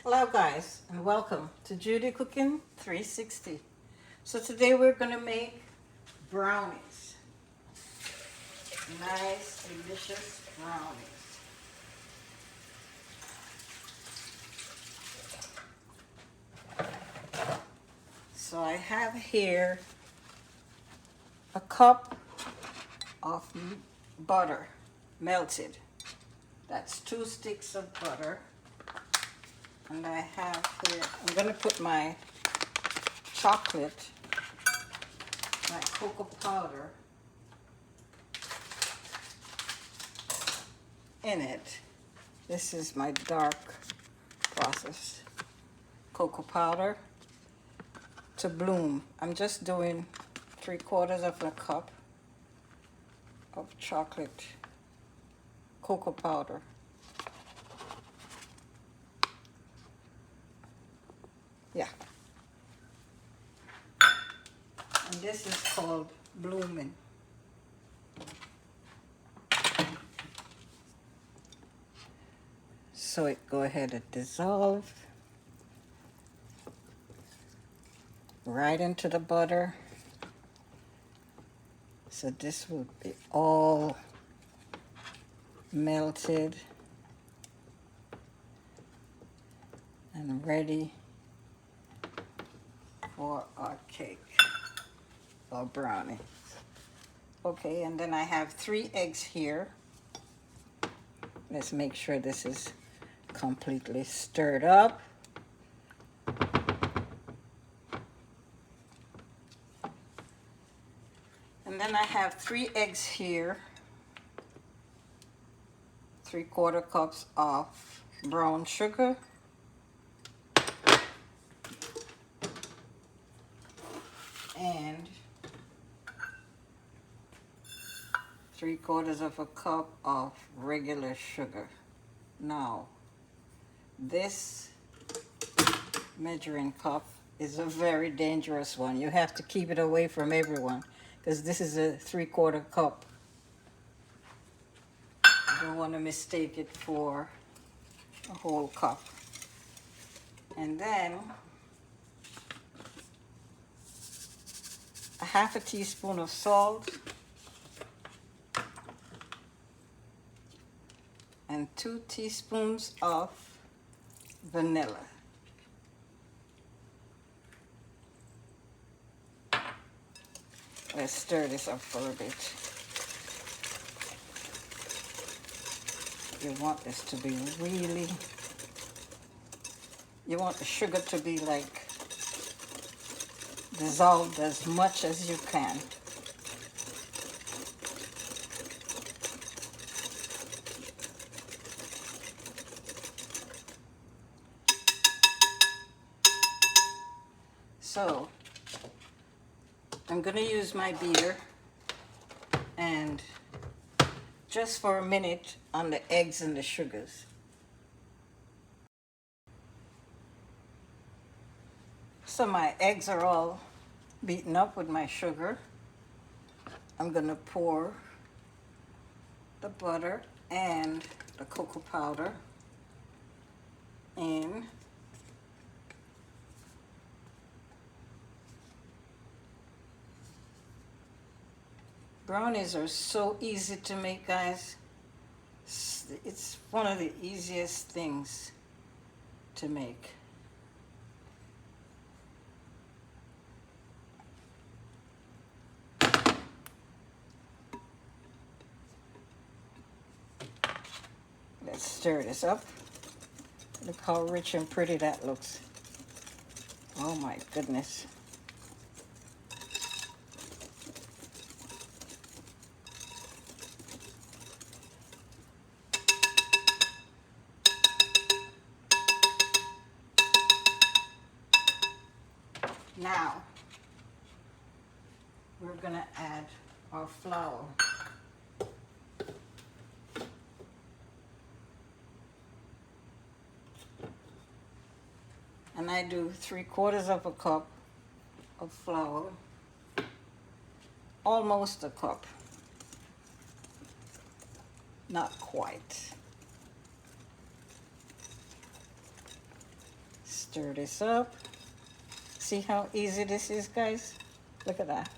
Hello guys and welcome to Judy Cooking 360. So today we're going to make brownies. Nice, delicious brownies. So I have here a cup of butter melted. That's 2 sticks of butter. And I have here, I'm going to put my chocolate, my cocoa powder in it. This is my dark processed cocoa powder to bloom. I'm just doing 3/4 of a cup of chocolate cocoa powder. Yeah. And this is called blooming. So it go ahead and dissolve right into the butter. So this will be all melted and ready for our cake or brownie. Okay, and then I have 3 eggs here. Let's make sure this is completely stirred up. And then I have 3 eggs here, 3/4 cups of brown sugar, and 3/4 of a cup of regular sugar. Now, this measuring cup is a very dangerous one. You have to keep it away from everyone because this is a 3/4 cup. You don't want to mistake it for a whole cup. And then a 1/2 teaspoon of salt and 2 teaspoons of vanilla. Let's stir this up for a bit. You want this to be really, you want the sugar to be like dissolved as much as you can. So I'm going to use my beater and just for a minute on the eggs and the sugars. So my eggs are all beaten up with my sugar. I'm going to pour the butter and the cocoa powder in. Brownies are so easy to make, guys. It's one of the easiest things to make. Let's stir this up. Look how rich and pretty that looks. Oh my goodness. Now, we're gonna add our flour. And I do 3/4 of a cup of flour, almost a cup, not quite. stir this up. See how easy this is, guys? Look at that.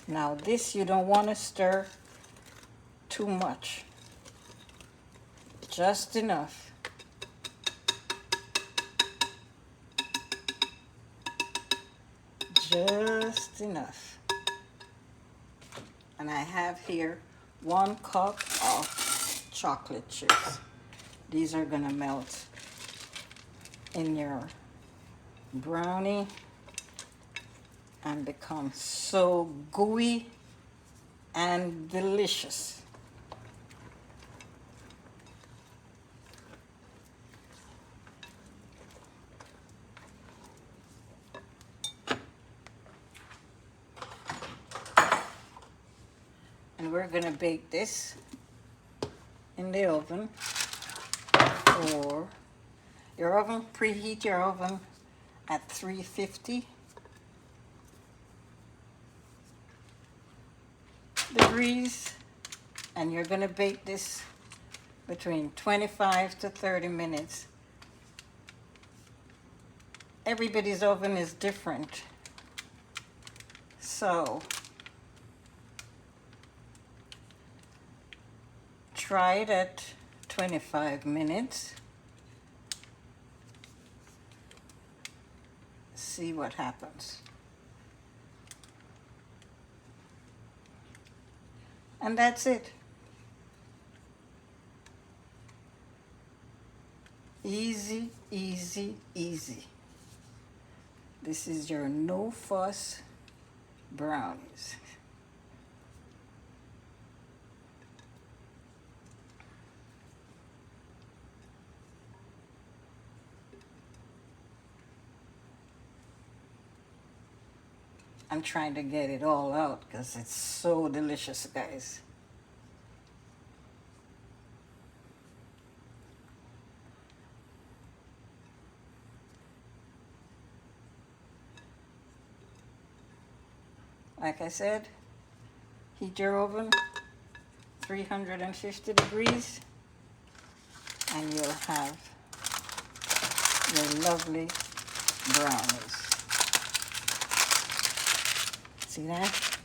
Now this you don't want to stir too much. Just enough. Just enough. And I have here 1 cup of chocolate chips. These are gonna melt in your brownie and become so gooey and delicious. And we're gonna bake this in the oven, or your oven, preheat your oven at 350 degrees, and you're gonna bake this between 25 to 30 minutes. Everybody's oven is different, so try it at 25 minutes. See what happens. And that's it. Easy, easy, easy. This is your no fuss brownies. I'm trying to get it all out because it's so delicious, guys. Like I said, heat your oven 350 degrees and you'll have your lovely brownies. See that?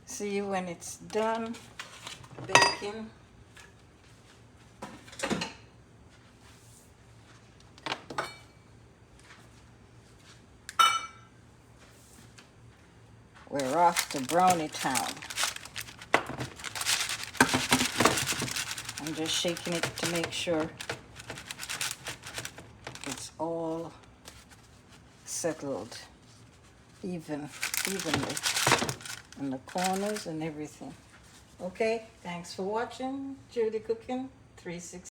See you when it's done baking. We're off to Brownie Town. I'm just shaking it to make sure it's all settled evenly in the corners and everything. Okay, thanks for watching. Judy Cooking 360.